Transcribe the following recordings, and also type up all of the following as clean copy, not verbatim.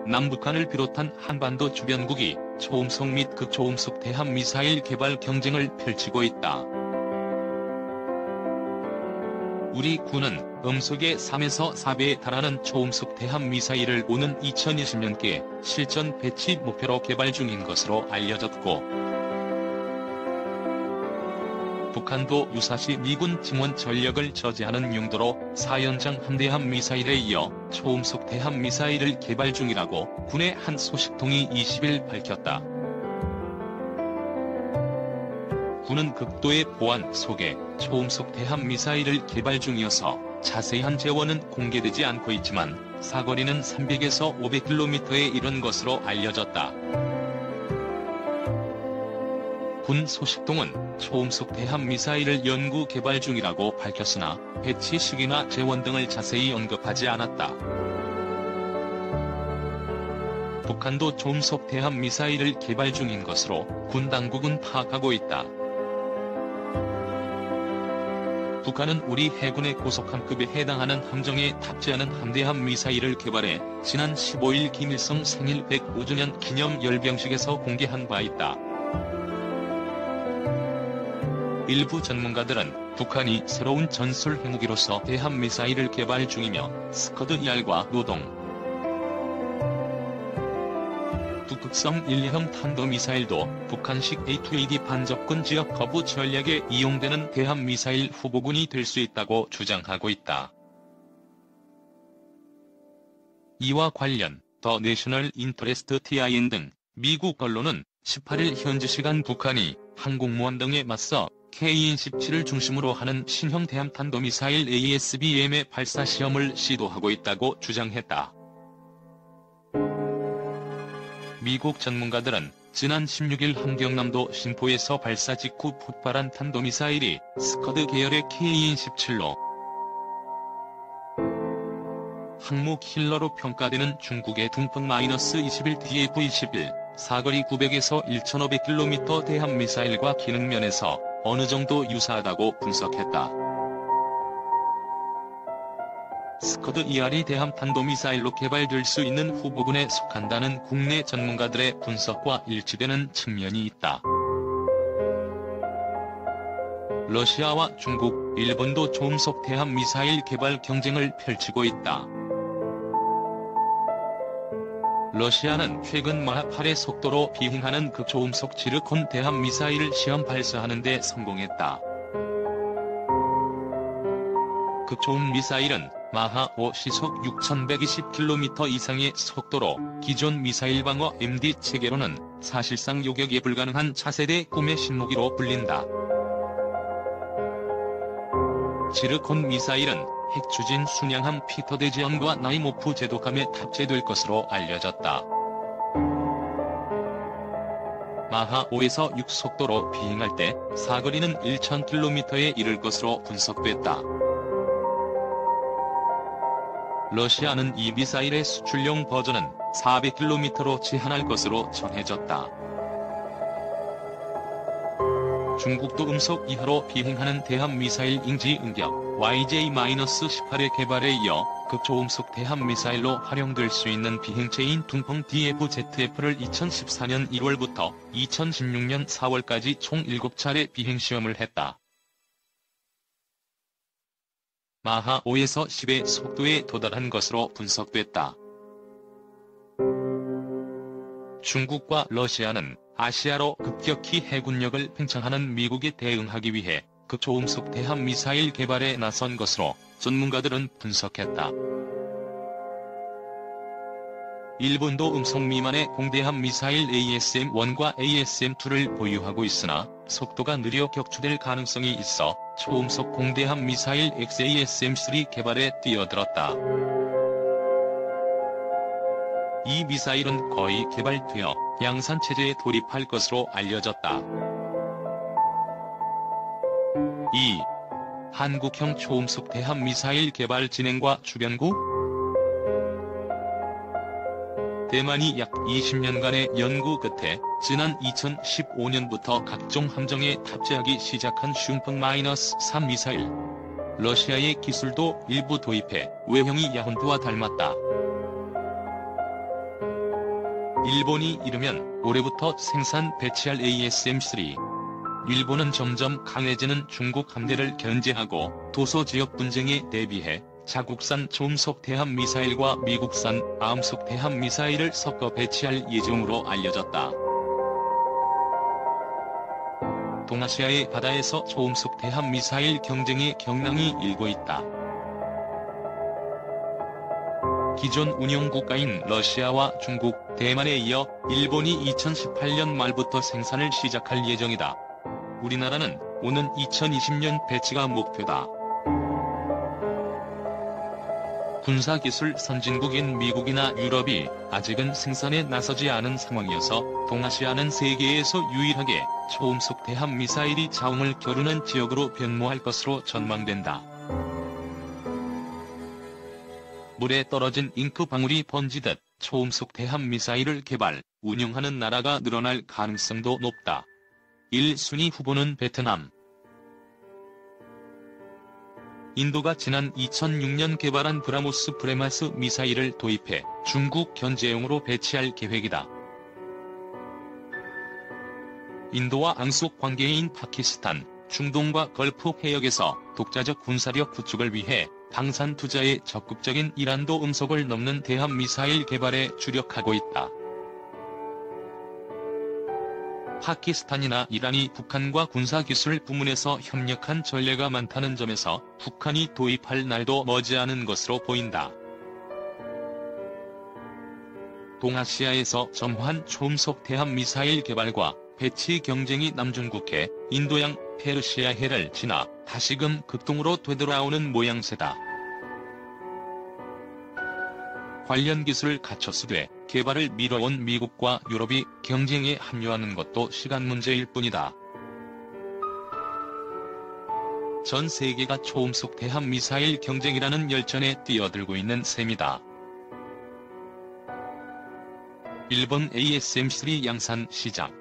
남북한을 비롯한 한반도 주변국이 초음속 및 극초음속 대함미사일 개발 경쟁을 펼치고 있다. 우리 군은 음속의 3에서 4배에 달하는 초음속 대함미사일을 오는 2020년께 실전 배치 목표로 개발 중인 것으로 알려졌고, 북한도 유사시 미군 증원 전력을 저지하는 용도로 4연장 함대함 미사일에 이어 초음속 대함 미사일을 개발 중이라고 군의 한 소식통이 20일 밝혔다. 군은 극도의 보안 속에 초음속 대함 미사일을 개발 중이어서 자세한 재원은 공개되지 않고 있지만 사거리는 300에서 500km에 이른 것으로 알려졌다. 군 소식통은 초음속 대함 미사일을 연구 개발 중이라고 밝혔으나 배치 시기나 재원 등을 자세히 언급하지 않았다. 북한도 초음속 대함 미사일을 개발 중인 것으로 군 당국은 파악하고 있다. 북한은 우리 해군의 고속함급에 해당하는 함정에 탑재하는 함대함 미사일을 개발해 지난 15일 김일성 생일 105주년 기념 열병식에서 공개한 바 있다. 일부 전문가들은 북한이 새로운 전술 핵무기로서 대함 미사일을 개발 중이며 스커드-2R과 노동, 북극성 1형 탄도미사일도 북한식 A2AD 반접근 지역 거부 전략에 이용되는 대함 미사일 후보군이 될 수 있다고 주장하고 있다. 이와 관련 더 내셔널 인터레스트 TIN 등 미국 언론은 18일 현지 시간 북한이 항공모함 등에 맞서 K-17을 중심으로 하는 신형 대함 탄도미사일 ASBM의 발사 시험을 시도하고 있다고 주장했다. 미국 전문가들은 지난 16일 함경남도 신포에서 발사 직후 폭발한 탄도미사일이 스커드 계열의 K-17로 항모 킬러로 평가되는 중국의 둥펑-21 DF-21 사거리 900에서 1500km 대함미사일과 기능 면에서 어느 정도 유사하다고 분석했다. 스커드-2R이 대함 탄도미사일로 개발될 수 있는 후보군에 속한다는 국내 전문가들의 분석과 일치되는 측면이 있다. 러시아와 중국, 일본도 초음속 대함 미사일 개발 경쟁을 펼치고 있다. 러시아는 최근 마하 8의 속도로 비행하는 극초음속 지르콘 대함 미사일을 시험 발사하는 데 성공했다. 극초음 미사일은 마하 5 시속 6120km 이상의 속도로 기존 미사일 방어 MD 체계로는 사실상 요격이 불가능한 차세대 꿈의 신무기로 불린다. 지르콘 미사일은 핵 추진 순양함 피터 대지함과 나이모프 제독함에 탑재될 것으로 알려졌다. 마하 5에서 6 속도로 비행할 때 사거리는 1000km에 이를 것으로 분석됐다. 러시아는 이 미사일의 수출용 버전은 400km로 제한할 것으로 전해졌다. 중국도 음속 이하로 비행하는 대함 미사일 인지응격 YJ-18의 개발에 이어 극초음속 대함 미사일로 활용될 수 있는 비행체인 둥펑 DF-ZF를 2014년 1월부터 2016년 4월까지 총 7차례 비행시험을 했다. 마하 5에서 10의 속도에 도달한 것으로 분석됐다. 중국과 러시아는 아시아로 급격히 해군력을 팽창하는 미국에 대응하기 위해 극초음속 대함 미사일 개발에 나선 것으로 전문가들은 분석했다. 일본도 음속 미만의 공대함 미사일 ASM-1과 ASM-2를 보유하고 있으나 속도가 느려 격추될 가능성이 있어 초음속 공대함 미사일 XASM-3 개발에 뛰어들었다. 이 미사일은 거의 개발되어 양산체제에 돌입할 것으로 알려졌다. 2. 한국형 초음속 대함 미사일 개발 진행과 주변국? 대만이 약 20년간의 연구 끝에 지난 2015년부터 각종 함정에 탑재하기 시작한 슝펑-3 미사일. 러시아의 기술도 일부 도입해 외형이 야혼트와 닮았다. 일본이 이르면 올해부터 생산 배치할 ASM-3. 일본은 점점 강해지는 중국 함대를 견제하고 도서 지역 분쟁에 대비해 자국산 초음속 대함미사일과 미국산 암속 대함미사일을 섞어 배치할 예정으로 알려졌다. 동아시아의 바다에서 초음속 대함미사일 경쟁의 경랑이 일고 있다. 기존 운용국가인 러시아와 중국, 대만에 이어 일본이 2018년 말부터 생산을 시작할 예정이다. 우리나라는 오는 2020년 배치가 목표다. 군사기술 선진국인 미국이나 유럽이 아직은 생산에 나서지 않은 상황이어서 동아시아는 세계에서 유일하게 초음속 대함미사일이 자웅을 겨루는 지역으로 변모할 것으로 전망된다. 물에 떨어진 잉크방울이 번지듯 초음속 대함미사일을 개발, 운용하는 나라가 늘어날 가능성도 높다. 1순위 후보는 베트남. 인도가 지난 2006년 개발한 브라모스 브레마스 미사일을 도입해 중국 견제용으로 배치할 계획이다. 인도와 앙숙 관계인 파키스탄, 중동과 걸프 해역에서 독자적 군사력 구축을 위해 방산 투자에 적극적인 이란도 음속을 넘는 대함미사일 개발에 주력하고 있다. 파키스탄이나 이란이 북한과 군사기술 부문에서 협력한 전례가 많다는 점에서 북한이 도입할 날도 머지않은 것으로 보인다. 동아시아에서 점화한 초음속 대함미사일 개발과 배치 경쟁이 남중국해, 인도양, 페르시아해를 지나 다시금 극동으로 되돌아오는 모양새다. 관련 기술을 갖췄으되 개발을 미뤄온 미국과 유럽이 경쟁에 합류하는 것도 시간 문제일 뿐이다. 전 세계가 초음속 대함미사일 경쟁이라는 열전에 뛰어들고 있는 셈이다. 일본 ASM-3 양산 시작.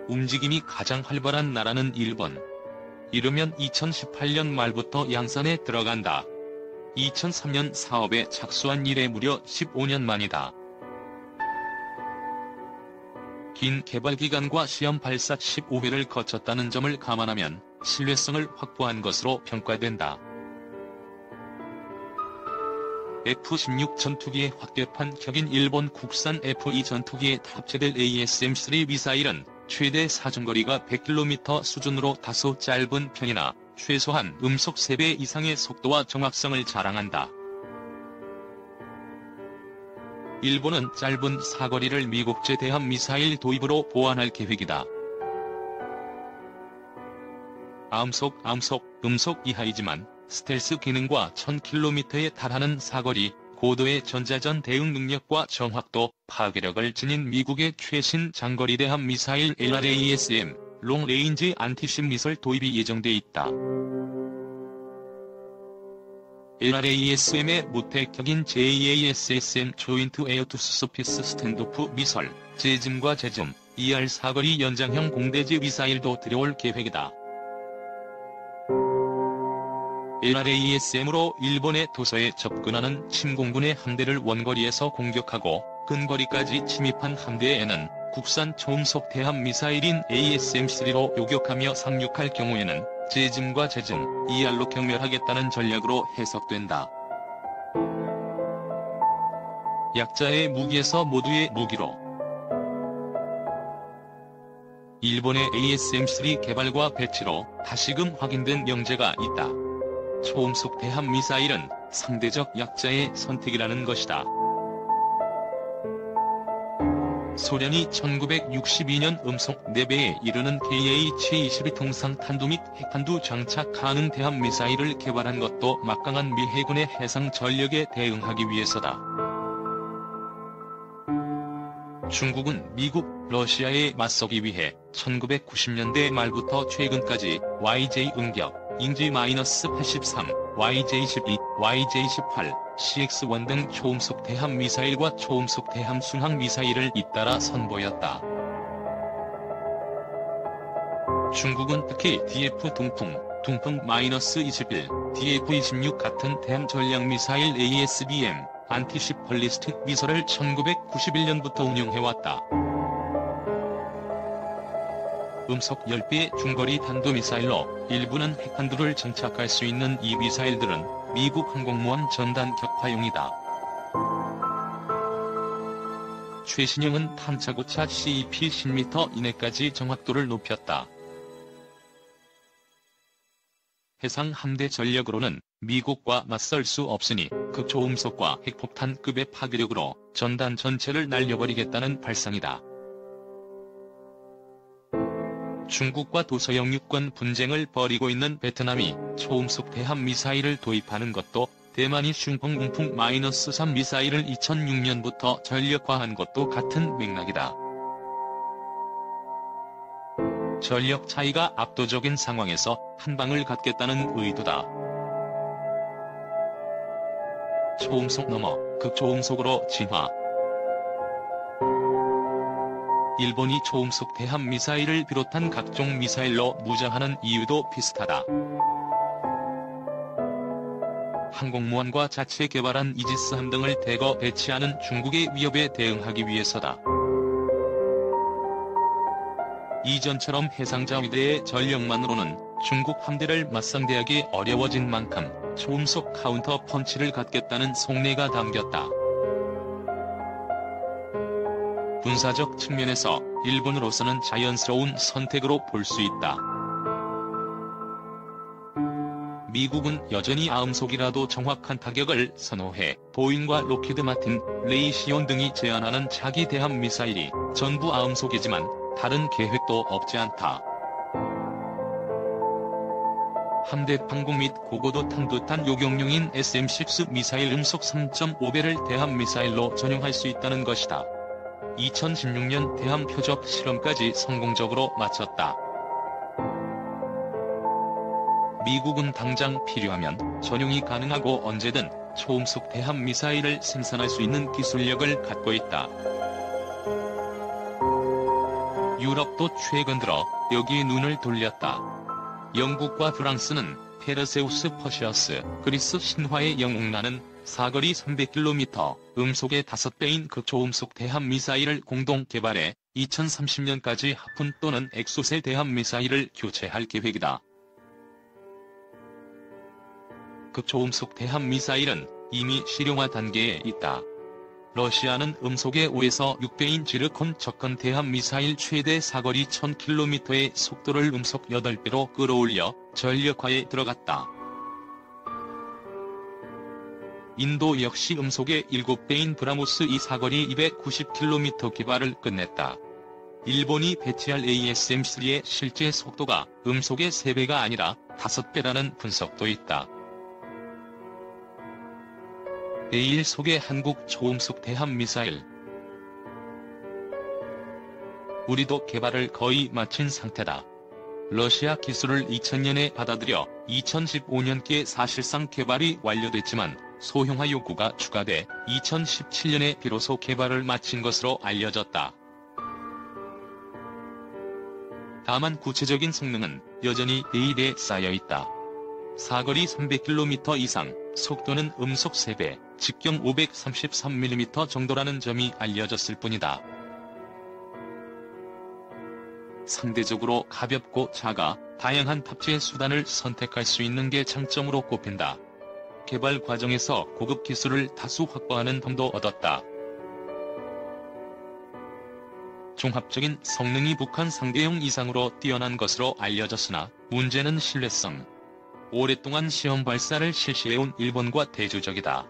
움직임이 가장 활발한 나라는 일본. 이르면 2018년 말부터 양산에 들어간다. 2003년 사업에 착수한 이래 무려 15년 만이다. 긴 개발 기간과 시험 발사 15회를 거쳤다는 점을 감안하면 신뢰성을 확보한 것으로 평가된다. F-16 전투기의 확대판 격인 일본 국산 F-2 전투기에 탑재될 ASM-3 미사일은 최대 사정거리가 100km 수준으로 다소 짧은 편이나 최소한 음속 3배 이상의 속도와 정확성을 자랑한다. 일본은 짧은 사거리를 미국제 대함미사일 도입으로 보완할 계획이다. 암속, 음속 이하이지만 스텔스 기능과 1000km에 달하는 사거리, 고도의 전자전 대응 능력과 정확도, 파괴력을 지닌 미국의 최신 장거리 대함 미사일 LRASM, 롱레인지 안티십 미사일 도입이 예정돼 있다. LRASM의 무택격인 JASSM 조인트 에어투 서피스 스탠드오프 미사일, 제즘과 제즘, ER 사거리 연장형 공대지 미사일도 들여올 계획이다. LRASM으로 일본의 도서에 접근하는 침공군의 함대를 원거리에서 공격하고 근거리까지 침입한 함대에는 국산 초음속 대함 미사일인 ASM-3로 요격하며 상륙할 경우에는 제즘과 제즘, ER로 경멸하겠다는 전략으로 해석된다. 약자의 무기에서 모두의 무기로. 일본의 ASM-3 개발과 배치로 다시금 확인된 영재가 있다. 초음속 대함 미사일은 상대적 약자의 선택이라는 것이다. 소련이 1962년 음속 4배에 이르는 KH-22 통상탄두 및 핵탄두 장착 가능 대함 미사일을 개발한 것도 막강한 미 해군의 해상 전력에 대응하기 위해서다. 중국은 미국, 러시아에 맞서기 위해 1990년대 말부터 최근까지 YJ 응격, 잉지-83, YJ-12, YJ-18, CX-1 등 초음속 대함 미사일과 초음속 대함 순항 미사일을 잇따라 선보였다. 중국은 특히 DF 동풍, 둥풍-21, DF-26 같은 대함 전략 미사일 ASBM, 안티십 발리스틱 미사를 1991년부터 운용해왔다. 음속 10배의 중거리 탄도미사일로 일부는 핵탄두를 장착할 수 있는 이 미사일들은 미국 항공모함 전단 격파용이다. 최신형은 탐사고차 CEP 10m 이내까지 정확도를 높였다. 해상 함대 전력으로는 미국과 맞설 수 없으니 극초음속과 핵폭탄급의 파괴력으로 전단 전체를 날려버리겠다는 발상이다. 중국과 도서영유권 분쟁을 벌이고 있는 베트남이 초음속 대함미사일을 도입하는 것도, 대만이 슝펑웅풍-3 미사일을 2006년부터 전력화한 것도 같은 맥락이다. 전력 차이가 압도적인 상황에서 한방을 갖겠다는 의도다. 초음속 넘어 극초음속으로 진화. 일본이 초음속 대함미사일을 비롯한 각종 미사일로 무장하는 이유도 비슷하다. 항공모함과 자체 개발한 이지스함 등을 대거 배치하는 중국의 위협에 대응하기 위해서다. 이전처럼 해상자위대의 전력만으로는 중국 함대를 맞상대하기 어려워진 만큼 초음속 카운터 펀치를 갖겠다는 속내가 담겼다. 군사적 측면에서 일본으로서는 자연스러운 선택으로 볼 수 있다. 미국은 여전히 아음속이라도 정확한 타격을 선호해 보잉과 로키드 마틴, 레이시온 등이 제안하는 차기 대함 미사일이 전부 아음속이지만 다른 계획도 없지 않다. 함대 항공 및 고고도 탄도탄 요격용인 SM-6 미사일 음속 3.5배를 대함 미사일로 전용할 수 있다는 것이다. 2016년 대함 표적 실험까지 성공적으로 마쳤다. 미국은 당장 필요하면 전용이 가능하고 언제든 초음속 대함 미사일을 생산할 수 있는 기술력을 갖고 있다. 유럽도 최근 들어 여기에 눈을 돌렸다. 영국과 프랑스는 페르세우스 퍼시어스, 그리스 신화의 영웅라는 사거리 300km, 음속의 5배인 극초음속 대함 미사일을 공동 개발해 2030년까지 하푼 또는 엑소셀 대함 미사일을 교체할 계획이다. 극초음속 대함 미사일은 이미 실용화 단계에 있다. 러시아는 음속의 5에서 6배인 지르콘 접근 대함 미사일 최대 사거리 1000km의 속도를 음속 8배로 끌어올려 전력화에 들어갔다. 인도 역시 음속의 7배인 브라모스 2 사거리 290km 개발을 끝냈다. 일본이 배치할 ASM-3의 실제 속도가 음속의 3배가 아니라 5배라는 분석도 있다. 내일 소개 한국 초음속 대함 미사일. 우리도 개발을 거의 마친 상태다. 러시아 기술을 2000년에 받아들여 2015년께 사실상 개발이 완료됐지만 소형화 요구가 추가돼 2017년에 비로소 개발을 마친 것으로 알려졌다. 다만 구체적인 성능은 여전히 내일에 쌓여있다. 사거리 300km 이상, 속도는 음속 3배, 직경 533mm 정도라는 점이 알려졌을 뿐이다. 상대적으로 가볍고 작아 다양한 탑재 수단을 선택할 수 있는 게 장점으로 꼽힌다. 개발 과정에서 고급 기술을 다수 확보하는 덤도 얻었다. 종합적인 성능이 북한 상대용 이상으로 뛰어난 것으로 알려졌으나 문제는 신뢰성. 오랫동안 시험 발사를 실시해온 일본과 대조적이다.